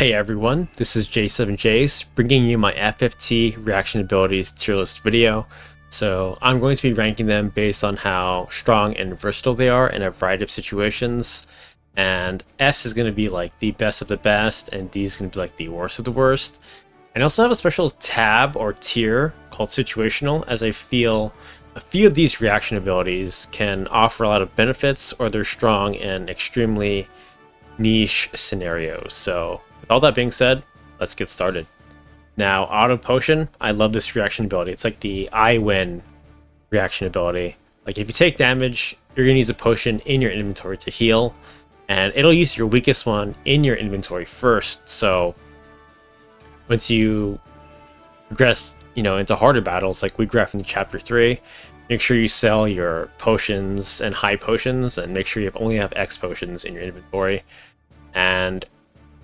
Hey everyone, this is J7Jace bringing you my FFT reaction abilities tier list video. So I'm going to be ranking them based on how strong and versatile they are in a variety of situations. And S is going to be like the best of the best, and D is going to be like the worst of the worst. And I also have a special tab or tier called situational, as I feel a few of these reaction abilities can offer a lot of benefits, or they're strong in extremely niche scenarios. So with all that being said, let's get started. Now, Auto Potion, I love this reaction ability. It's like the I win reaction ability. Like if you take damage, you're gonna use a potion in your inventory to heal, and it'll use your weakest one in your inventory first. So once you progress, into harder battles like we graph in chapter 3, make sure you sell your potions and high potions, and make sure you only have X potions in your inventory. And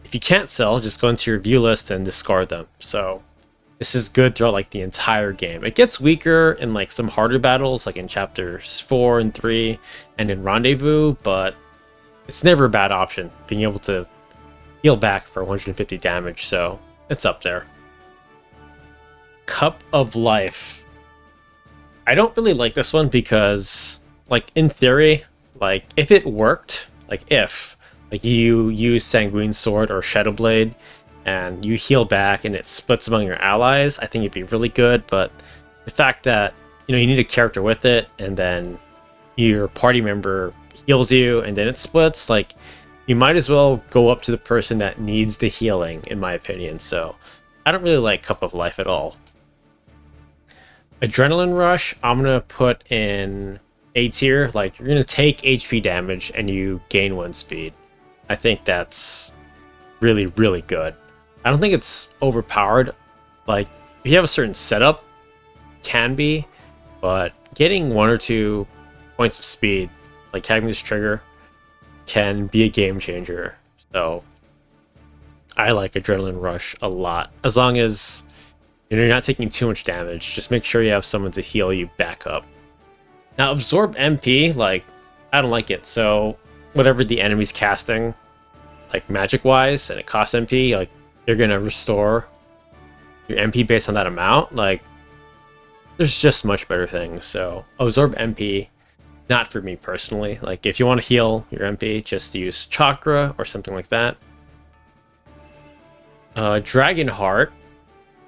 if you can't sell, just go into your view list and discard them. So this is good throughout like the entire game. It gets weaker in like some harder battles, like in chapters 4 and 3 and in Rendezvous, but it's never a bad option, being able to heal back for 150 damage, so it's up there. Cup of Life. I don't really like this one because, like, in theory, like, if it worked, if you use Sanguine Sword or Shadow Blade and you heal back and it splits among your allies, I think it'd be really good. But the fact that, you need a character with it, and then your party member heals you and then it splits, like, you might as well go up to the person that needs the healing, in my opinion. So I don't really like Cup of Life at all. Adrenaline Rush, I'm gonna put in A tier. Like, you're gonna take HP damage and you gain 1 speed. I think that's really, really good. I don't think it's overpowered. Like, if you have a certain setup, can be, but getting 1 or 2 points of speed, like having this trigger, can be a game changer. So I like Adrenaline Rush a lot, as long as you're not taking too much damage. Just make sure you have someone to heal you back up. Now, Absorb MP, like, I don't like it. So whatever the enemy's casting, like magic wise, and it costs MP, like, you're gonna restore your MP based on that amount. Like, there's just much better things. So Absorb MP, not for me personally. Like, if you want to heal your MP, just use Chakra or something like that. Dragon Heart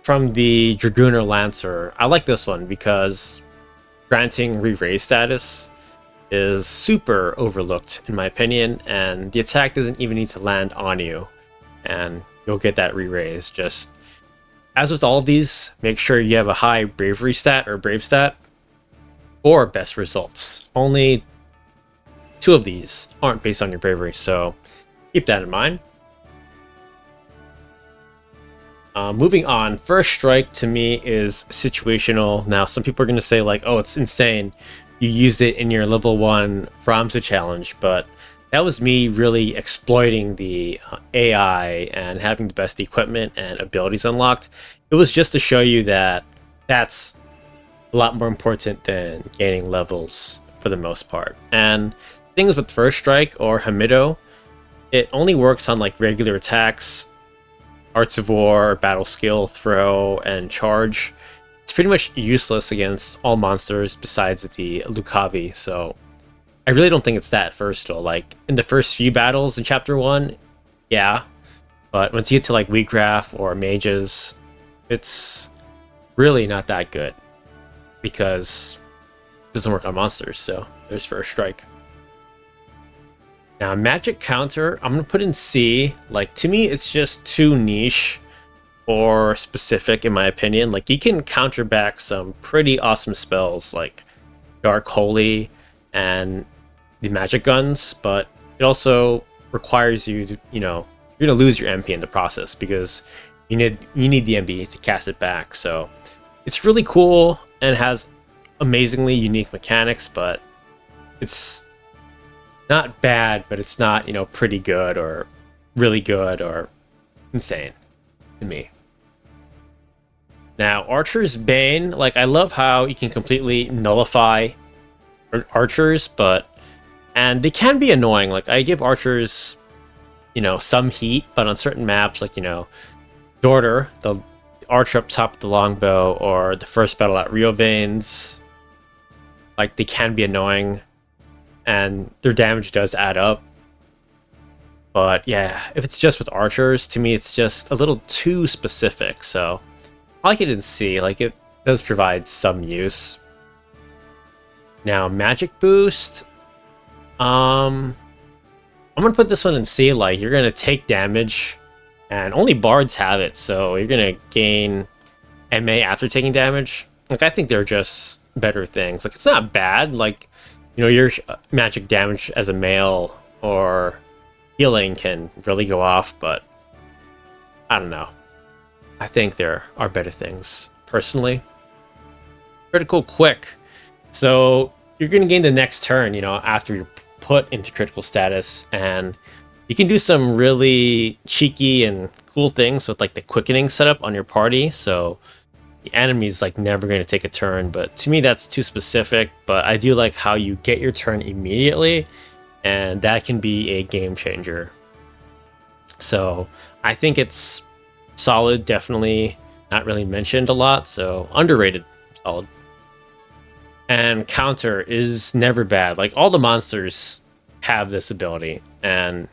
from the Dragooner Lancer. I like this one because granting re-raise status is super overlooked, in my opinion, and the attack doesn't even need to land on you, and you'll get that re-raise. Just as with all of these, make sure you have a high bravery stat or brave stat or best results. Only 2 of these aren't based on your bravery, so keep that in mind. Moving on, First Strike to me is situational. Now, some people are going to say, like, oh, it's insane, you used it in your level 1 Ramza challenge, but that was me really exploiting the AI and having the best equipment and abilities unlocked. It was just to show you that that's a lot more important than gaining levels for the most part. And things with First Strike or Hamido, it only works on like regular attacks, Arts of War, Battle Skill, Throw, and Charge. It's pretty much useless against all monsters besides the Lucavi, so I really don't think it's that versatile. Like, in the first few battles in Chapter 1, yeah, but once you get to like Wheatgraph or Mages, it's really not that good because it doesn't work on monsters, so there's First Strike. Now, Magic Counter, I'm going to put in C. Like, to me, it's just too niche or specific, in my opinion. Like, you can counter back some pretty awesome spells like Dark Holy and the Magic Guns, but it also requires you to, you're going to lose your MP in the process because you need the MP to cast it back. So it's really cool and has amazingly unique mechanics, but it's not bad, but it's not, pretty good or really good or insane to me. Now, Archer's Bane, like, I love how you can completely nullify archers, and they can be annoying. Like, I give archers some heat, but on certain maps, like, Dorter, the archer up top with the longbow, or the first battle at Rio Veins, like, they can be annoying, and their damage does add up. But yeah, if it's just with archers, to me, it's just a little too specific. So I like it in C. Like, it does provide some use. Now, magic boost. I'm gonna put this one in C. Like, you're gonna take damage, and only bards have it, so you're gonna gain MA after taking damage. Like, I think they're just better things. Like, it's not bad. Like, your magic damage as a male or healing can really go off, but I don't know. I think there are better things, personally. Critical quick. So you're going to gain the next turn, after you're put into critical status, and you can do some really cheeky and cool things with, like, the quickening setup on your party. So the enemy's, like, never going to take a turn, but to me that's too specific. But I do like how you get your turn immediately, and that can be a game changer. So I think it's solid, definitely not really mentioned a lot, so underrated, solid. And counter is never bad. Like, all the monsters have this ability, and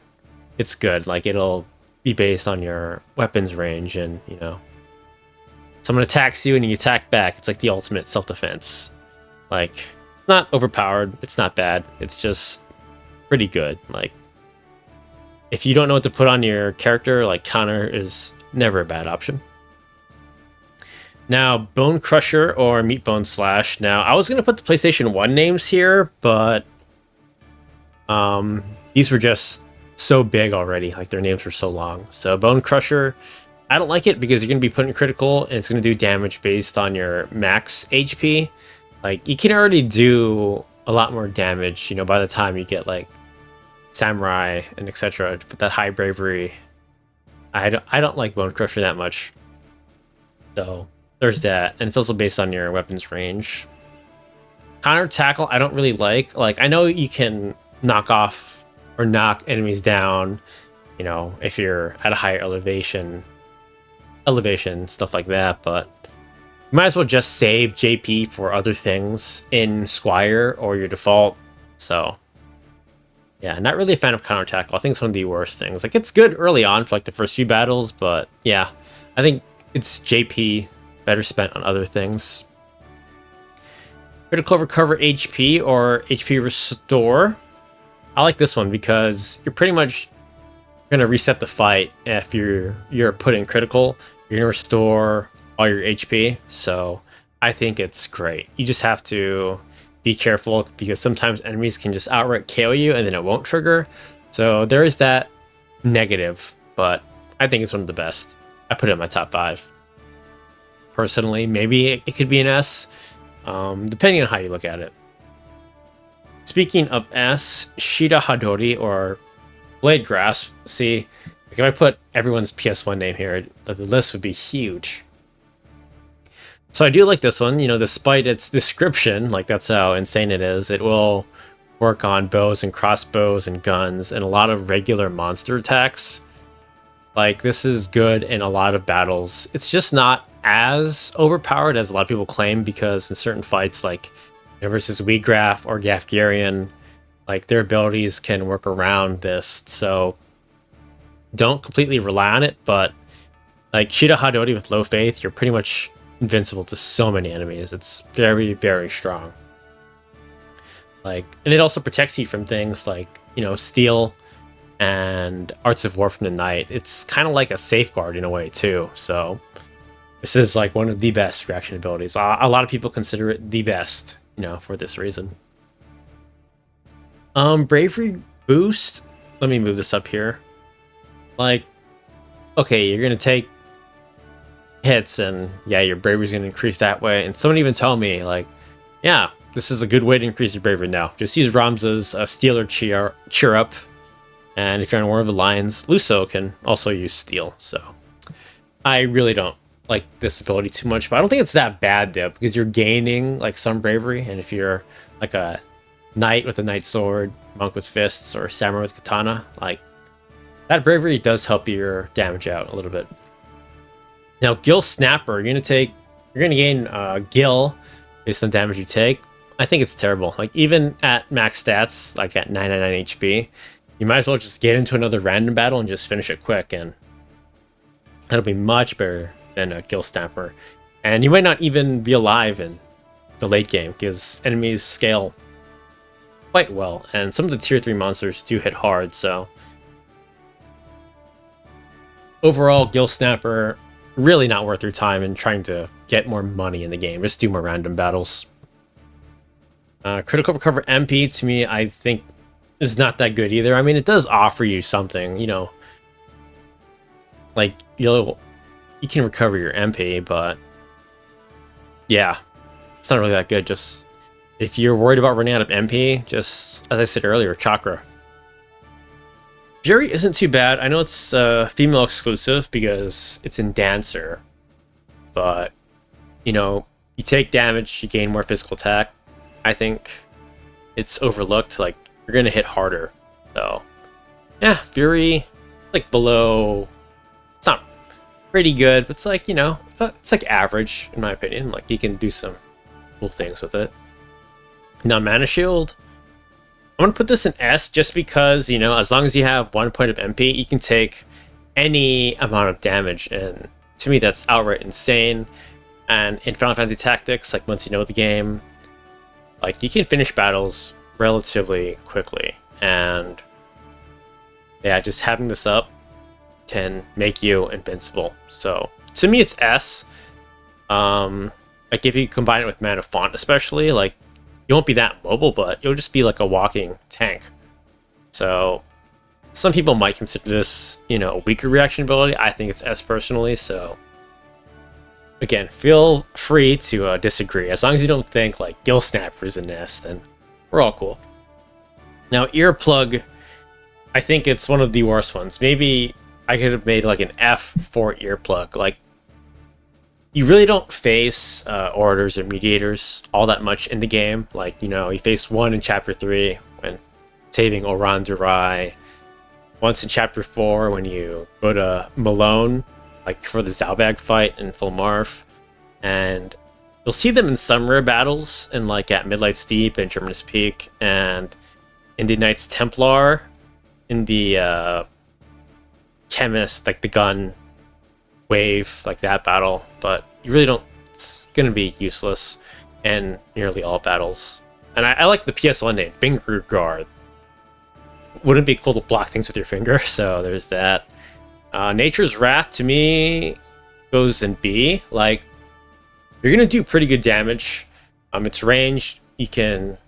it's good. Like, it'll be based on your weapons range, and someone attacks you and you attack back. It's like the ultimate self-defense. Like, not overpowered, it's not bad, it's just pretty good. Like, if you don't know what to put on your character, like, counter is never a bad option. Now, Bone Crusher or Meat Bone Slash. Now, I was going to put the PlayStation 1 names here, but these were just so big already. Like, their names were so long. So, Bone Crusher, I don't like it because you're going to be putting critical, and it's going to do damage based on your max HP. Like, you can already do a lot more damage, by the time you get, like, Samurai and etc. But that high bravery, I don't like Bone Crusher that much. So there's that, and it's also based on your weapons range. Counter tackle, I don't really like. Like, I know you can knock off or knock enemies down, if you're at a higher elevation, stuff like that. But you might as well just save JP for other things in Squire or your default. So yeah, not really a fan of counter tackle. I think it's one of the worst things. Like, it's good early on for, like, the first few battles, but yeah, I think it's JP better spent on other things. Critical recover HP or HP restore. I like this one because you're pretty much gonna reset the fight if you're putting critical. You're gonna restore all your HP, so I think it's great. You just have to be careful because sometimes enemies can just outright KO you and then it won't trigger. So there is that negative, but I think it's one of the best. I put it in my top 5. Personally, maybe it could be an S, depending on how you look at it. Speaking of S, Shida Hadori or Blade Grasp. See, if I put everyone's PS1 name here, the list would be huge. So I do like this one, despite its description, like, that's how insane it is. It will work on bows and crossbows and guns and a lot of regular monster attacks. Like, this is good in a lot of battles. It's just not as overpowered as a lot of people claim, because in certain fights, like versus Weegraf or Gafgarian, like, their abilities can work around this. So don't completely rely on it, but like Shida Hadori with low faith, you're pretty much invincible to so many enemies. It's very, very strong. Like, and it also protects you from things like, steel and Arts of War from the Night. It's kind of like a safeguard in a way too. So this is, like, one of the best reaction abilities. A lot of people consider it the best, for this reason. Bravery boost. Let me move this up here. Like, okay, you're gonna take hits, and yeah, your bravery's gonna increase that way. And someone even told me, like, yeah, this is a good way to increase your bravery. Now, just use Ramza's Steel or cheer up, and if you're on War of the Lions, Luso can also use Steel. So I really don't like this ability too much, but I don't think it's that bad though, because you're gaining, like, some bravery, and if you're like a knight with a knight sword, monk with fists, or samurai with katana, like, That bravery does help your damage out a little bit. Now, Gil Snapper, you're gonna gain Gil based on damage you take. I think it's terrible. Like, even at max stats, like at 999 HP, you might as well just get into another random battle and just finish it quick, and that'll be much better than a Gil Snapper. And you might not even be alive in the late game because enemies scale quite well, and some of the tier 3 monsters do hit hard, so overall, Gil Snapper, really not worth your time in trying to get more money in the game. Just do more random battles. Critical Recover MP, to me, I think is not that good either. I mean, it does offer you something, you know. Like, you can recover your MP, but yeah, it's not really that good. Just, if you're worried about running out of MP, just, as I said earlier, Chakra. Fury isn't too bad. I know it's female exclusive because it's in Dancer, but, you know, you take damage, you gain more physical attack. I think it's overlooked. Like, you're gonna hit harder. So, yeah, Fury, like below. It's not pretty good, but it's like, you know, it's like average in my opinion. Like, you can do some cool things with it. Now, Mana Shield, I'm gonna put this in S just because, you know, as long as you have 1 point of MP, you can take any amount of damage, and to me, that's outright insane. And in Final Fantasy Tactics, like once you know the game, like, you can finish battles relatively quickly, and yeah, just having this up can make you invincible. So to me, it's S. Like, if you combine it with Mana Font, especially, like, you won't be that mobile, but you'll just be like a walking tank. So some people might consider this, you know, a weaker reaction ability. I think it's S personally. So again, feel free to disagree. As long as you don't think like Gil Snapper is an S, then we're all cool. Now, Earplug, I think it's one of the worst ones. Maybe I could have made like an F for Earplug. Like, you really don't face orators or mediators all that much in the game. Like, you know, you face one in Chapter 3 when saving Oran Durai, once in Chapter 4 when you go to Malone, like for the Zalbag fight in Full Marf, and you'll see them in some rare battles, and like at Midlight Steep and Germanus Peak, and in the Knights Templar, in the Chemist, like the gun wave, like that battle, but you really don't. It's gonna be useless in nearly all battles. And I like the PS1 name, Finger Guard. Wouldn't it be cool to block things with your finger? So there's that. Nature's Wrath, to me, goes in B. Like, you're gonna do pretty good damage. It's ranged. You can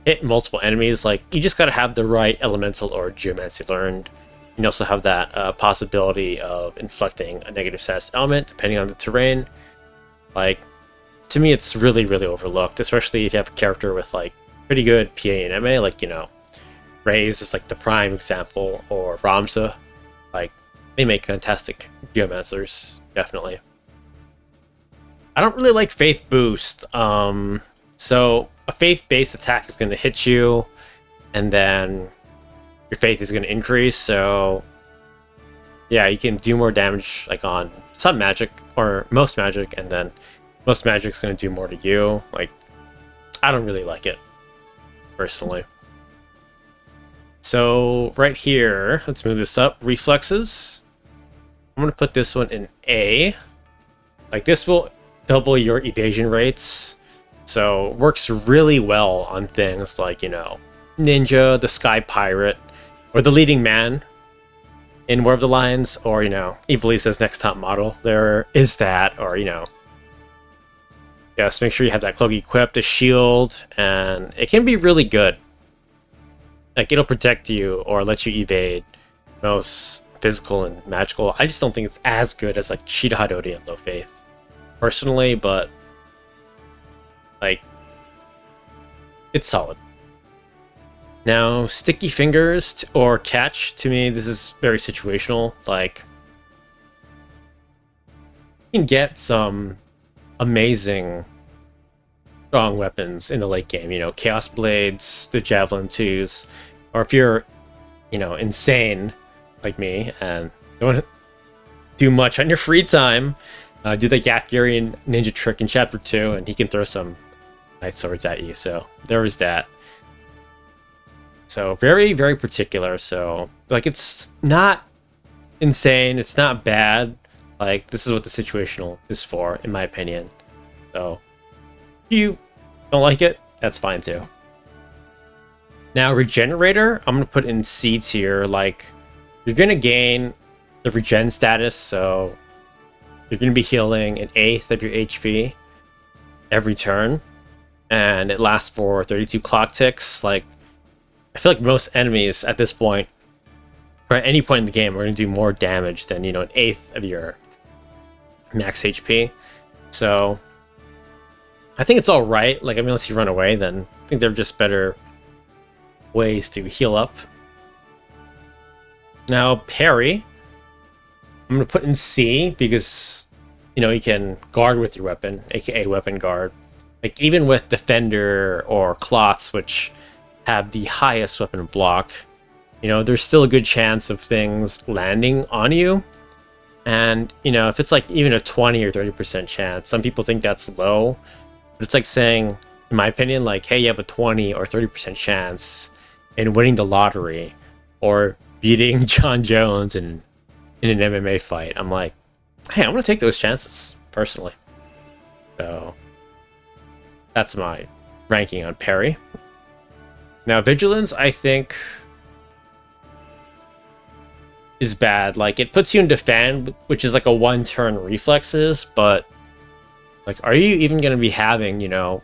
hit multiple enemies. Like, you just gotta have the right elemental or geomancy learned. You also have that possibility of inflicting a negative status element depending on the terrain. Like, to me, it's really, really overlooked, especially if you have a character with like pretty good PA and MA. Like, you know, Raze is like the prime example, or Ramza. Like, they make fantastic geomancers, definitely. I don't really like Faith Boost. So a faith-based attack is going to hit you, and then your faith is going to increase. So yeah, you can do more damage like on some magic or most magic, and then most magic's going to do more to you. Like, I don't really like it personally. So right here, let's move this up. Reflexes. I'm going to put this one in A. Like, this will double your evasion rates. So works really well on things like, you know, Ninja, the Sky Pirate, or the Leading Man in War of the Lions, or, you know, Evelisa's next top model. There is that, or, you know, yes, make sure you have that cloak equipped, a shield, and it can be really good. Like, it'll protect you or let you evade most physical and magical. I just don't think it's as good as like Shida Hadori and Low Faith, personally, but like, it's solid. Now, Sticky Fingers or Catch, to me, this is very situational. Like, you can get some amazing strong weapons in the late game, you know, Chaos Blades, the Javelin 2s, or if you're, you know, insane, like me and don't do much on your free time, do the Gatharian ninja trick in chapter 2, and he can throw some night swords at you. So there was that. So very, very particular. So like, it's not insane, it's not bad. Like, this is what the situational is for, in my opinion. So if you don't like it, that's fine too. Now, Regenerator, I'm gonna put in C tier. Like, you're gonna gain the regen status, so you're gonna be healing 1/8 of your HP every turn, and it lasts for 32 clock ticks. Like, I feel like most enemies at this point, or at any point in the game, are gonna do more damage than, you know, 1/8 of your max HP. So I think it's all right. Like, I mean, unless you run away, then I think they're just better ways to heal up. Now, parry, I'm gonna put in C because, you know, you can guard with your weapon, aka weapon guard. Like, even with defender or clots, which have the highest weapon block, you know, there's still a good chance of things landing on you. And, you know, if it's like even a 20 or 30% chance, some people think that's low, but it's like saying, in my opinion, like, hey, you have a 20 or 30% chance in winning the lottery or beating John Jones in an MMA fight. I'm like, hey, I'm gonna take those chances personally. So that's my ranking on parry. Now, vigilance, I think, is bad. Like, it puts you in defend, which is like a 1-turn reflexes, but like, are you even gonna be having, you know,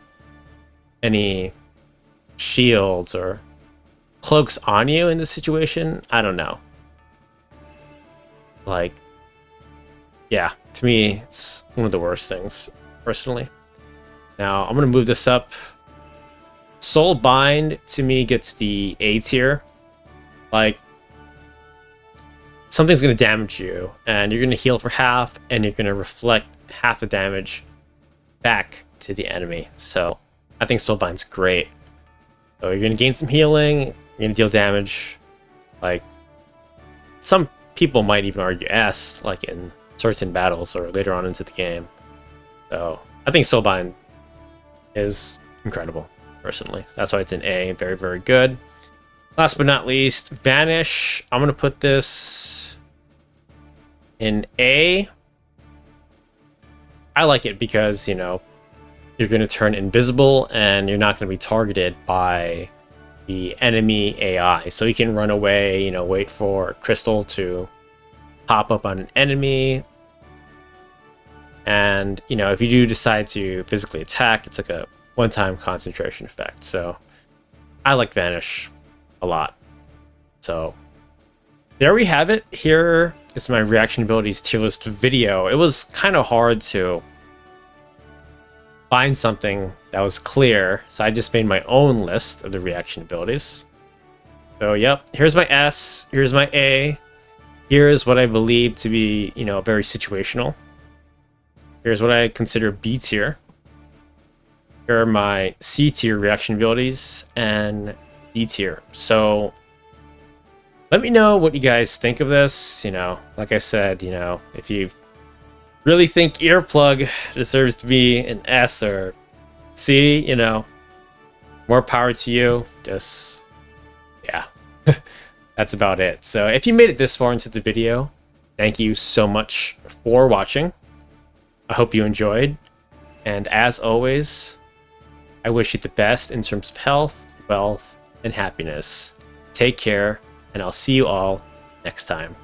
any shields or cloaks on you in this situation? I don't know. Like, yeah, to me, it's one of the worst things, personally. Now, I'm gonna move this up. Soul Bind, to me, gets the A tier. Like, something's gonna damage you, and you're gonna heal for half, and you're gonna reflect half the damage back to the enemy. So I think Soul Bind's great. So you're gonna gain some healing, you're gonna deal damage. Like, some people might even argue S, like in certain battles or later on into the game. So I think Soul Bind is incredible, personally. That's why it's an A. Very, very good. Last but not least, Vanish. I'm gonna put this in A. I like it because, you know, you're going to turn invisible and you're not going to be targeted by the enemy AI. So you can run away, you know, wait for crystal to pop up on an enemy. And, you know, if you do decide to physically attack, it's like a one-time concentration effect. So I like Vanish a lot. So there we have it. Here is my reaction abilities tier list video. It was kind of hard to find something that was clear, so I just made my own list of the reaction abilities. So yep, here's my S, here's my A, here's what I believe to be, you know, very situational. Here's what I consider B tier. Here are my C tier reaction abilities and D tier. So let me know what you guys think of this. You know, like I said, you know, if you really think Earplug deserves to be an S or C, you know, more power to you. Just, yeah, that's about it. So if you made it this far into the video, thank you so much for watching. I hope you enjoyed. And as always, I wish you the best in terms of health, wealth, and happiness. Take care, and I'll see you all next time.